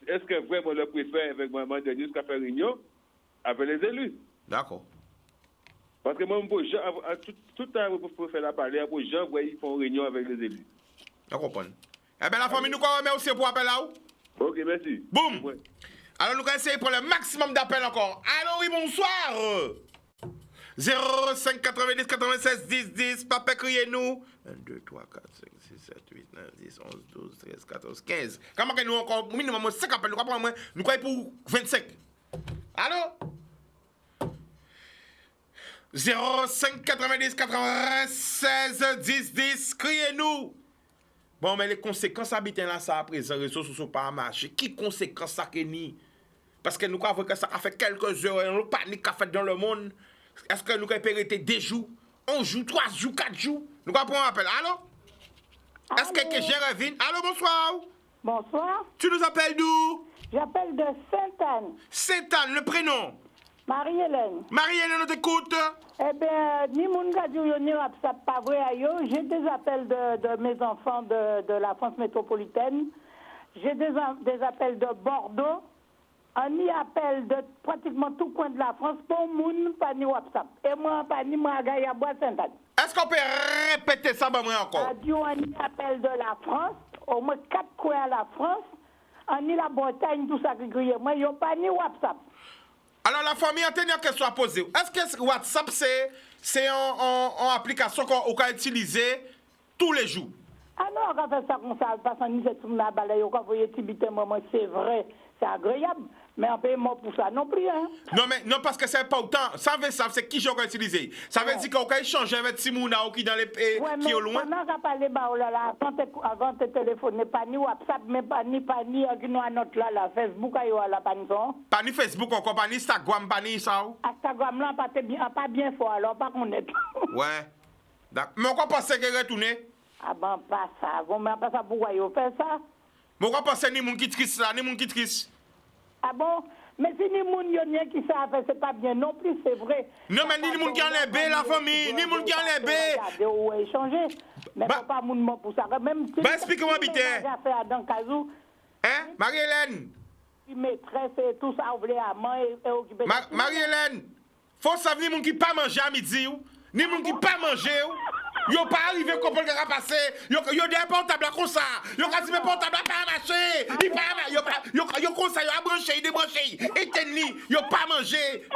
est-ce que vraiment le préfet avec Maman Denis qu'a fait réunion avec les élus? D'accord. Parce que moi, tout le temps, pour faire la parler, pour les gens, ils font réunion avec les élus. Je comprends. Eh bien, la famille, nous remet aussi pour appel là où? Ok, merci. Boum! Ouais. Alors, nous allons essayer pour le maximum d'appels encore. Allô, oui, bonsoir! 05 90 96 10 10, papa, criez-nous. 1, 2, 3, 4, 5, 6, 7, 8, 9, 10, 11, 12, 13, 14, 15. Comment que nous encore, minimum 5 appels, nous croyons pour 25. Allô? 05 90 96 10 10, criez-nous. Bon, mais les conséquences habitées là, ça à présent, les réseaux sociaux pas marché. Qui conséquences ça que ni? Parce que nous avons que ça a fait quelques heures, nous panique qu'a fait dans le monde. Est-ce que nous avons périté 2 jours, 11 jours, 3 jours, 4 jours? Nous avons pris un appel. Allô? Est-ce que j'ai revenu? Allô, bonsoir. Bonsoir. Tu nous appelles d'où? J'appelle de Sainte-Anne. Sainte-Anne, le prénom? Marie-Hélène. Marie-Hélène, on t'écoute. Eh bien, ni mon gars ni pas vrai à yo. J'ai des appels de mes enfants de la France métropolitaine. J'ai des appels de Bordeaux. On y appelle de pratiquement tout coin de la France pour moun pas ni WhatsApp. Et moi, pas ni moi, à Bois Sainte-Anne. Est-ce qu'on peut répéter ça, moi encore? On y appelle de la France, au moins 4 coins à la France. On y la Bretagne, tout ça qui crie. Moi, yo pas ni WhatsApp. Alors, la famille, on a une question à poser. Est-ce que WhatsApp, c'est une application qu'on peut utiliser tous les jours? Ah non, on va faire ça comme ça, parce qu'on est tout le monde, on va envoyer Tibité, moi, c'est vrai, c'est agréable, mais on paye moi pour ça non plus, hein. Non, parce que c'est important. Ça veut ça, c'est qui j'ai utilisé. Ça veut dire qu'on peut échanger avec Timouna qui dans les pays qui est au loin. Pendant qu'on parle, oh là là, avant de téléphoner, pas ni WhatsApp, mais pas ni notre là, Facebook, là, pas ni ça. Pas ni Facebook encore, pas ni Instagram, pas ni ça. Instagram là, pas bien fort, alors pas qu'on est. Ouais. Mais on pense que retourner. Ah ben, pas ça. Bon, mais pas ça, pourquoi ils font ça? Mais on pense ni moun qui triste là, ni moun qui triste. Ah bon? Mais si ni moun yon qui savent, c'est pas bien non plus, c'est vrai. Non, mais ni moun qui en est bé, la famille, ni moun qui en est bé. Regardez où échanger. Mais pas moun pour ça. Même si. Explique-moi, Bité. Hein? Marie-Hélène? Maîtresse et tout ça, oublié à main et occupé. Marie-Hélène, faut savoir ni moun qui pas manger à midi, ni moun qui pas manger. Yo pas arrivé à comprendre ce qui a passé. Yo des portables comme ça. Yo quasi mes portables pas marché. Il pas yo comme ça, yo a branché, débranché. Éteindre, yo pas mangé.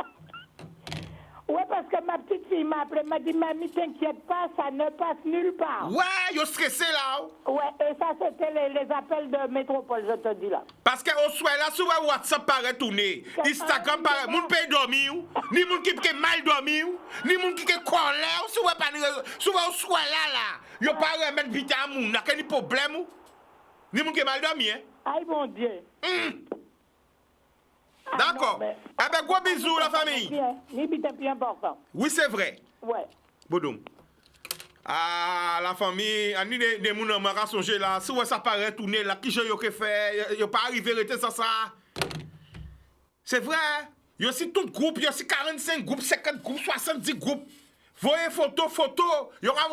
Ouais, parce que ma petite fille m'a appelé, m'a dit, mamie, t'inquiète pas, ça ne passe nulle part. Ouais, yo stressé là. Ouais, et ça, c'était les appels de métropole, je te dis là. Parce qu'au soir là, souvent WhatsApp paraît tourner. Instagram paraît, moun peut dormir, ni moun qui mal dormir, ni moun qui colère, souvent au soir là, yo pas remettre vite à moun, n'a quel problème, ni moun qui mal dormir. Aïe, mon Dieu. D'accord. Eh ben, gros bisous, la famille. Ni bité plus important. Oui, c'est vrai. Ouais. Boudou. Ah, la famille, on a des gens qui ont songé là. Si ça paraît tourner là, qui j'ai fait, il n'y a pas arrivé à arrêter ça. C'est vrai. Il y a aussi tout groupe, il y a aussi 45 groupes, 50 groupes, 70 groupes. Voyez photo. Il y aura.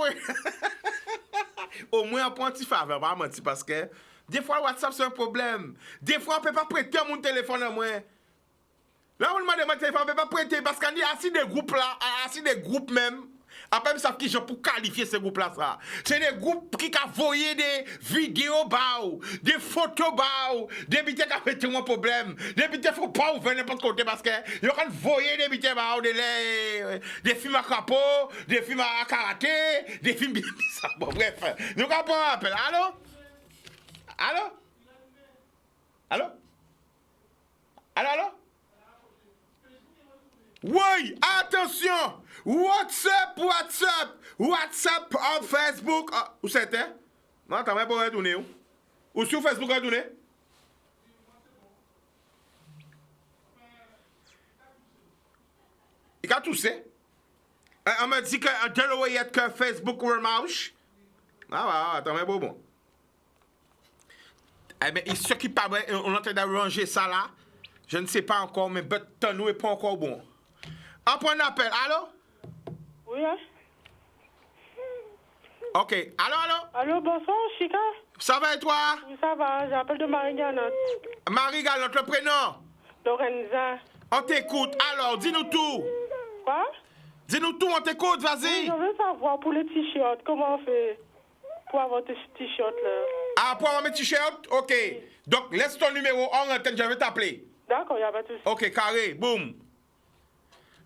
Au moins, un point de faveur, pas mentir, parce que des fois, WhatsApp, c'est un problème. Des fois, on ne peut pas prêter mon téléphone à moi. Là, on demande mon téléphone, on ne peut pas prêter, parce qu'on y a assis des groupes là, assis des groupes même. Après, ils savent qui j'ai pour qualifier ces groupes-là, ça. C'est des groupes qui ont envoyé des vidéos, des photos, des bêtises qui ont fait un problème. Des bêtises, il ne faut pas ouvrir n'importe côté parce que ils ont envoyé des bêtises, des films à capot, des films à karaté, des films bizarres. Bon, bref. Nous avons un appel. Allô? Oui, attention! WhatsApp en Facebook. Où c'était? Non, t'as même pas retourné. Ou sur Facebook retourné? Il a toussé. On m'a dit que Delaware y a que Facebook remarche. Ah, t'as même pas bon. Eh bien, ce qui pas vrai, on est en train d'arranger ça là. Je ne sais pas encore, mais ton nous est pas encore bon. On prend un appel. Allô? Oui. Ok. Allô? Allô, bonsoir, Chica. Ça va et toi? Oui, ça va. J'appelle de Marie-Galante. Marie-Galante, le prénom? Lorenza. On t'écoute. Alors, dis-nous tout. Quoi? Dis-nous tout, on t'écoute, vas-y. Oui, je veux savoir pour les t-shirts, comment on fait pour avoir tes t-shirts là? Ah, pour avoir mes t-shirts? Ok. Oui. Donc, laisse ton numéro en antenne, je vais t'appeler. D'accord, il n'y a pas de souci. Ok, carré, boum.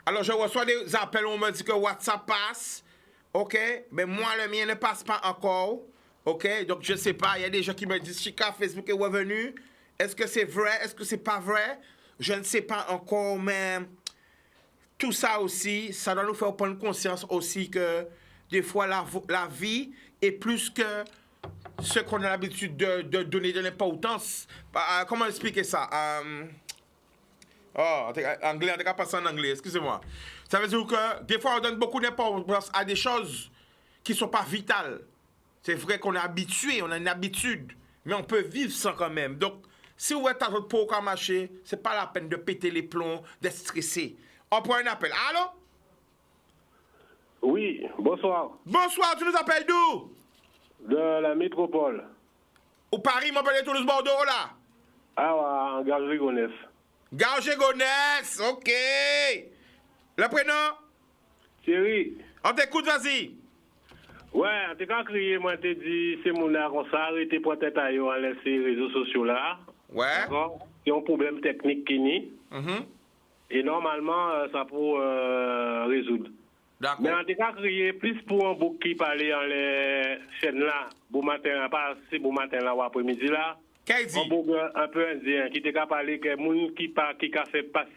Alors, je reçois des appels où on me dit que WhatsApp passe. OK? Mais moi, le mien ne passe pas encore. OK? Donc, je ne sais pas. Il y a des gens qui me disent Chica, Facebook est revenu. Est-ce que c'est vrai? Est-ce que c'est pas vrai? Je ne sais pas encore, mais tout ça aussi, ça doit nous faire prendre conscience aussi que des fois, la vie est plus que ce qu'on a l'habitude de donner de l'importance. Comment expliquer ça? Anglais, on ne pas ça en anglais, excusez-moi. Ça veut dire que des fois, on donne beaucoup d'importance à des choses qui ne sont pas vitales. C'est vrai qu'on est habitué, on a une habitude, mais on peut vivre sans quand même. Donc, Si vous êtes à votre peau qu'à marcher, c'est pas la peine de péter les plombs, d'être stressé. On prend un appel. Allô? Oui, bonsoir. Bonsoir, tu nous appelles d'où? De la métropole. Au Paris, Montpellier, Toulouse, Bordeaux, là? Ah ouais, en Garges-Gonesse. Garges-Gonesse, ok. Le prénom? Thierry. On t'écoute, vas-y. Ouais, en tout cas, crié, moi, t'ai dit, c'est mon art, on s'est arrêté pour tête à yo, à laisser les réseaux sociaux là. Ouais. D'accord? Il y a un problème technique qui n'est. Et normalement, ça peut résoudre. D'accord. Mais en tout cas, crié, plus pour un bouc qui parlait dans les chaînes là, bon matin, pas si bon matin là ou après-midi là. Un bouc un peu indien qui t'a parlé que moun qui a fait passe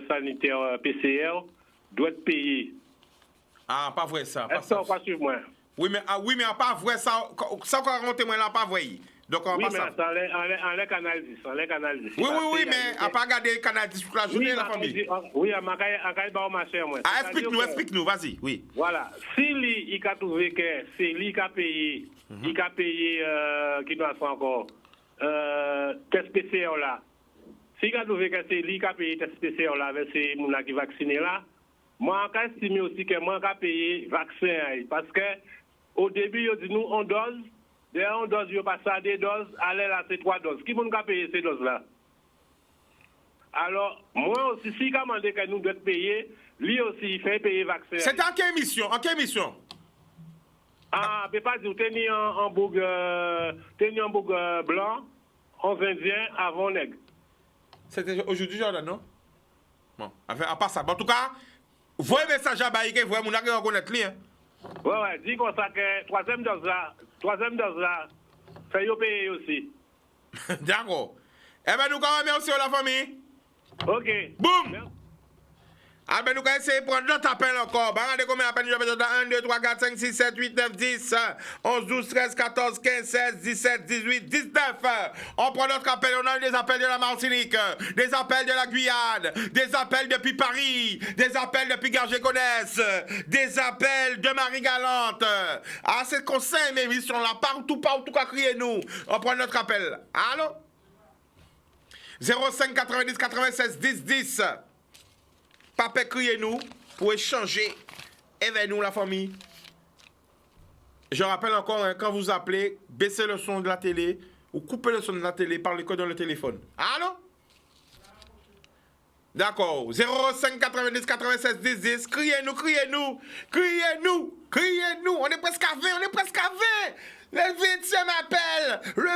sanitaire PCR doit être payé. Ah, pas vrai ça. Est-ce qu'on va suivre moi? Oui, mais pas vrai ça. Ça qu'on raconte moi là, pas vrai. Donc on va oui, mais ça en les canal 10, Oui, mais à pas regarder canal 10 toute la journée la famille. Oui, à Makaï ba ma chère moi. Explique-nous, vas-y. Oui. Voilà, si il a trouvé que c'est lui qui a payé, il a payé qui doit faire encore test PCR là. Si il a trouvé que c'est lui qui a payé test PCR là avec ces moun qui vacciné là, moi j'estime aussi que moi qui a payé vaccin parce que au début il dit nous on dose. D'ailleurs, on dose, il passe à des doses, allez là, c'est 3 doses. Qui peut nous payer ces doses-là? Alors, moi aussi, si il a demandé que nous devons payer, lui aussi, il fait payer le vaccin. C'est en quelle émission? Ah, je ne peux pas dire, tenir un bouc blanc, on indien avant nègre. C'était aujourd'hui, Jordan, non? Bon, enfin, à part ça. Bon, en tout cas, voyez le message à Baïke, voyez mon agrément reconnaître lui, hein? Ouais, dis comme ça que troisième dose là, fait payer aussi. D'accord. Eh ben, nous allons remercier la famille. Ok. Boum! Ah ben, nous allons essayer de prendre d'autres appels encore. Regardez combien d'appels nous avons dans 1, 2, 3, 4, 5, 6, 7, 8, 9, 10, 11, 12, 13, 14, 15, 16, 17, 18, 19. On prend d'autres appels. On a eu des appels de la Martinique, des appels de la Guyane, des appels depuis Paris, des appels depuis Garges-Gonesse, des appels de Marie-Galante. Ah, c'est conseil, mes émissions là, partout, qu'à crier nous. On prend notre appel. Allô? 05 90 96 10 10. Papa, criez-nous pour échanger avec nous, la famille. Je rappelle encore, hein, quand vous appelez, baissez le son de la télé ou coupez le son de la télé par le code dans le téléphone. Allô? D'accord. 05 90 96 10 10. Criez-nous. On est presque à 20, Le 20e appel. Le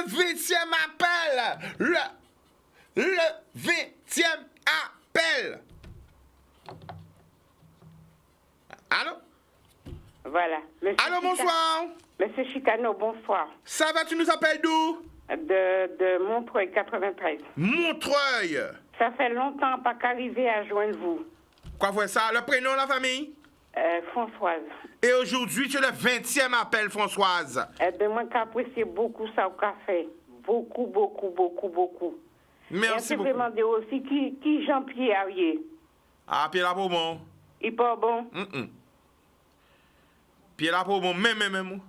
20e appel. Allô? Voilà. Allô, bonsoir. Monsieur Chicano, bonsoir. Ça va, tu nous appelles d'où? De Montreuil, 93. Montreuil. Ça fait longtemps pas qu'arriver à joindre vous. Quoi, voilà ça? Le prénom, la famille? Françoise. Et aujourd'hui, tu es le 20e appel, Françoise. Eh bien, moi, j'apprécie beaucoup ça au café. Beaucoup. Merci beaucoup. Et je demander aussi qui Jean-Pierre Arié. Ah, Pierre là pour bon. Il pas bon? Pierre là pour bon, même.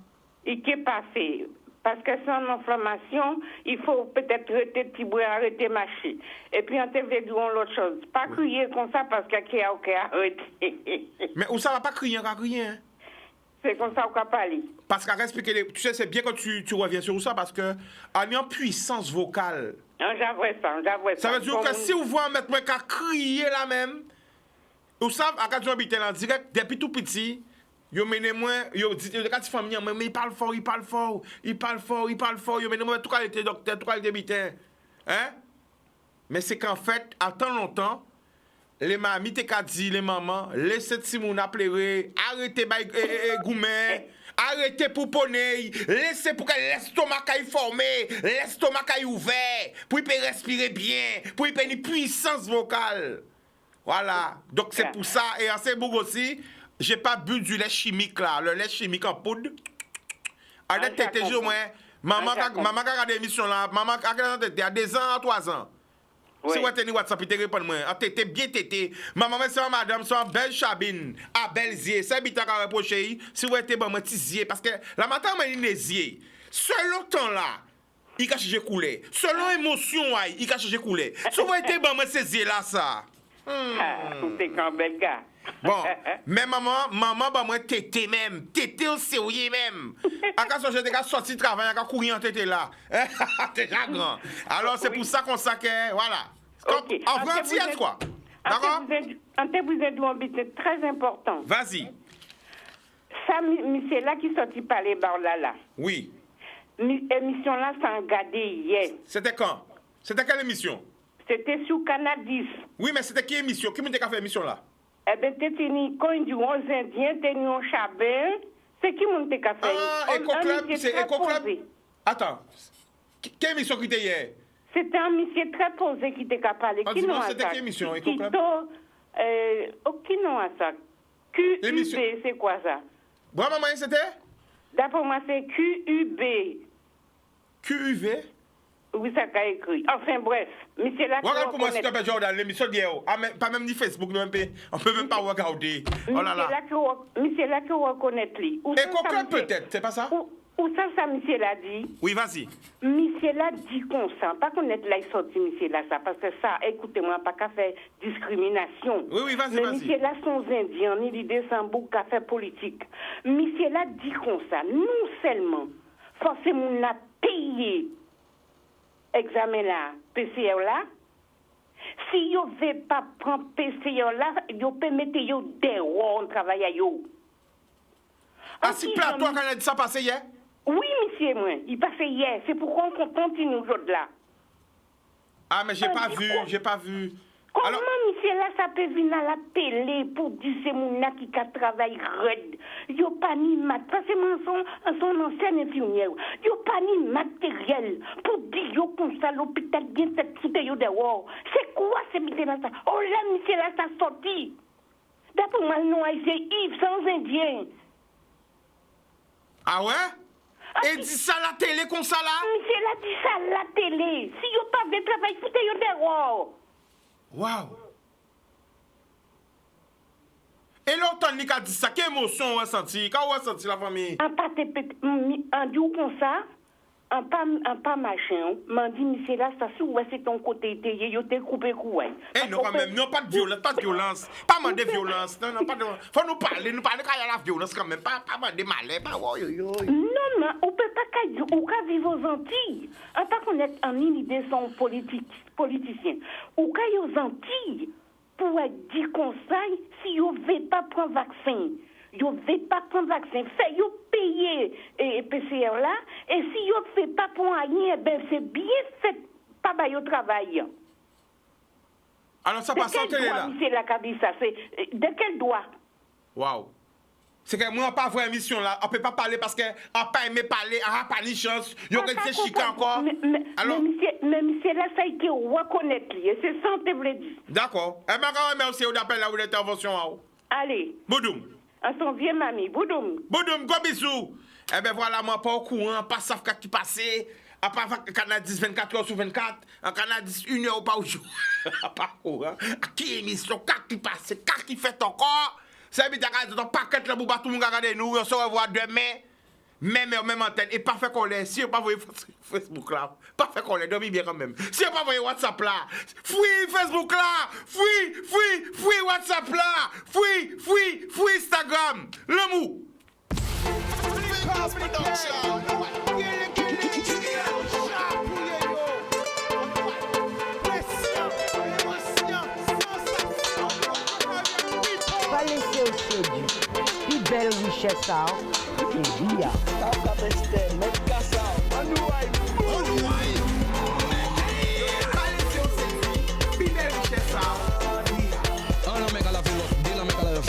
Il qui est passé? Parce que sans inflammation, il faut peut-être arrêter petit bruit, arrêter marcher. Et puis, on te veut dire l'autre chose. Pas crier comme ça parce qu'il y a arrêté. Mais où ça va pas crier, hein? C'est comme ça qu'on va parler. Parce qu'à expliquer, tu sais, c'est bien quand tu reviens sur ça parce que on est en puissance vocale. J'avoue ça. Ça veut dire que si vous voyez mettre moi qu'à crier là même, vous savez, à quand tu habites en direct, depuis tout petit, yo mené moi, yo dit quand famille mais il parle fort, yo mené moi tout cas était docteur, tout cas était bitin. Hein? Mais c'est qu'en fait, à tant longtemps, les mamies te qu'a dit les mamans, laissez Timoun pleurer, arrêtez goumen, arrêtez pour poney, laissez pour que l'estomac aille formé, l'estomac aille ouvert, pour il peut respirer bien, pour il peut une puissance vocale. Voilà. Donc c'est pour ça et en ces bougs aussi, j'ai pas bu du lait chimique là, le lait chimique en poudre. Arrête t'es toujours moi, maman a regardé l'émission là, maman a regardé il y a 2 ans, 3 ans. Oui. Si vous avez WhatsApp, il répond moi. Tété bien tété. Maman, c'est madame, c'est une belle chabine. À belle zier. C'est bien qu'à reprocher. Si vous êtes bon, moi, zier. Parce que la matin, moi, il est zier. Selon temps là, il a changé couleur. Selon émotion, il a changé couleur. Souvent, il était bon, moi, c'est là, ça. C'est quand bel gars. Bon, mais maman, bah, moi, tété même. Tété au sérieux même. À quand j'étais sorti de travail, à quand courir en tété là. Déjà grand. Alors, c'est pour ça qu'on s'acquiert, voilà. Okay. En France, il y a quoi? D'accord? En te vous êtes c'est très important. Vas-y. Ça, monsieur là qui sortit par les bars là. Oui. Émission là, ça a gardé hier. C'était quand? C'était quelle émission? C'était sur Canal 10. Oui, mais c'était quelle émission? Qui m'a dit qu'à faire émission là? Eh bien, quand il dit aux Indiens, t'es au Chabin, c'est qui m'a dit qu'à faire? Ah, Éco-Club, c'est Éco-Club? Attends. Quelle émission qui était hier? C'était un monsieur très posé qui était qu'à parler. Qui non, c'était quelle émission? Éco-Club? Qui nom a ça? QUB, c'est quoi ça? Bon, maman, c'était? D'après moi, c'est QUB. QUV? Oui, ça qu'a écrit. Enfin, bref. Monsieur là, regarde pour moi, s'il te plaît, Jordan, l'émission d'hier. Pas même ni Facebook, on peut même pas regarder. Oh là là. Monsieur là, qui reconnaît lui. Éco-Club peut-être, c'est pas ça? Où ça, monsieur l'a dit? Oui, vas-y. Monsieur l'a dit comme ça. Pas connaître là, il sorti, monsieur là, ça. Parce que ça, écoutez-moi, pas qu'à faire discrimination. Oui, vas-y, mais vas-y. monsieur là, sont indiens, ni l'idée sans beaucoup qu'à faire politique. Monsieur là dit comme ça. Non seulement, forcément, on a payé examen là, PCR là. Si vous ne veut pas prendre PCR là, vous pouvez mettre dehors, on travaille à vous. Ah, si plateau, quand on a dit ça passé hier? Oui, monsieur, moi. Il passait hier. C'est pourquoi on continue aujourd'hui là. Ah, mais j'ai pas vu. Comment, alors, monsieur, là, ça peut venir à la télé pour dire c'est mon là qui travaille raide. Yo pas ni mat, parce que son ancienne infirmière. Yo pas ni matériel pour dire yo comme ça l'hôpital bien cette foute yo dehors. C'est quoi ce monsieur là ça? Oh là, monsieur là, ça sorti. D'après moi, non, c'est Yves sans indien. Ah ouais? Et dit ça à la télé comme ça là? Monsieur là dit ça à la télé. Si yo pas de travail, foute yo dehors. Waouh! Et l'autre, il a dit ça, quelle émotion on a senti? Quand on a senti la famille? En dit comme ça, en pas machin, m'a dit, monsieur là, ça c'est ton côté, yo t'es coupé coué. Eh non, quand même, non, pas de violence, pas de violence. Non, pas de violence. Faut nous parler quand il y a la violence quand même, pas de malais, pas Non, on peut pas vivre aux Antilles. En pas connaître en une idée son politicien. Ou quand aux Antilles, pour dire conseil, si vous ne veut pas prendre vaccin, vous ne veut pas prendre vaccin, fait vous payer PCR là, et si vous ne faites pas prendre rien, ben c'est bien fait, pas au travail. Alors ça passe en télé là? C'est la cabine, ça, c'est de quel droit? Waouh! C'est que moi, pas vraie émission là, on peut pas parler parce qu'on n'a pas aimé parler, on n'a pas ni chance, il y a des chica encore. Mais monsieur là, ça a été reconnaître, c'est ça que vous dit. D'accord. Eh bien, quand même, aussi, on appelle là où l'intervention. Allez. Boudoum. À son vieux mamie, Boudoum. Boudoum, gros bisous. Eh bien, voilà, moi, pas au courant, pas sauf qui passé. À part Canal 10, 24 heures sur 24, en Canal 10, 1 heure par jour. Pas au courant. Qui émission, qui passe, qui fait encore. C'est bien de ton paquet là pour tout le monde regarder nous, on se revoit demain. Même antenne. Et pas fait qu'on l'ait. Si on pas voyé Facebook là, pas fait qu'on l'ait. Dormi bien quand même. Si on pas voyé WhatsApp là, fouille Facebook là, fouille WhatsApp là, fouille Instagram. Le mou. Pas laisser au sédu. Plus belle richesse ça, c'est via. Oh, no me cala filo, dile me cala de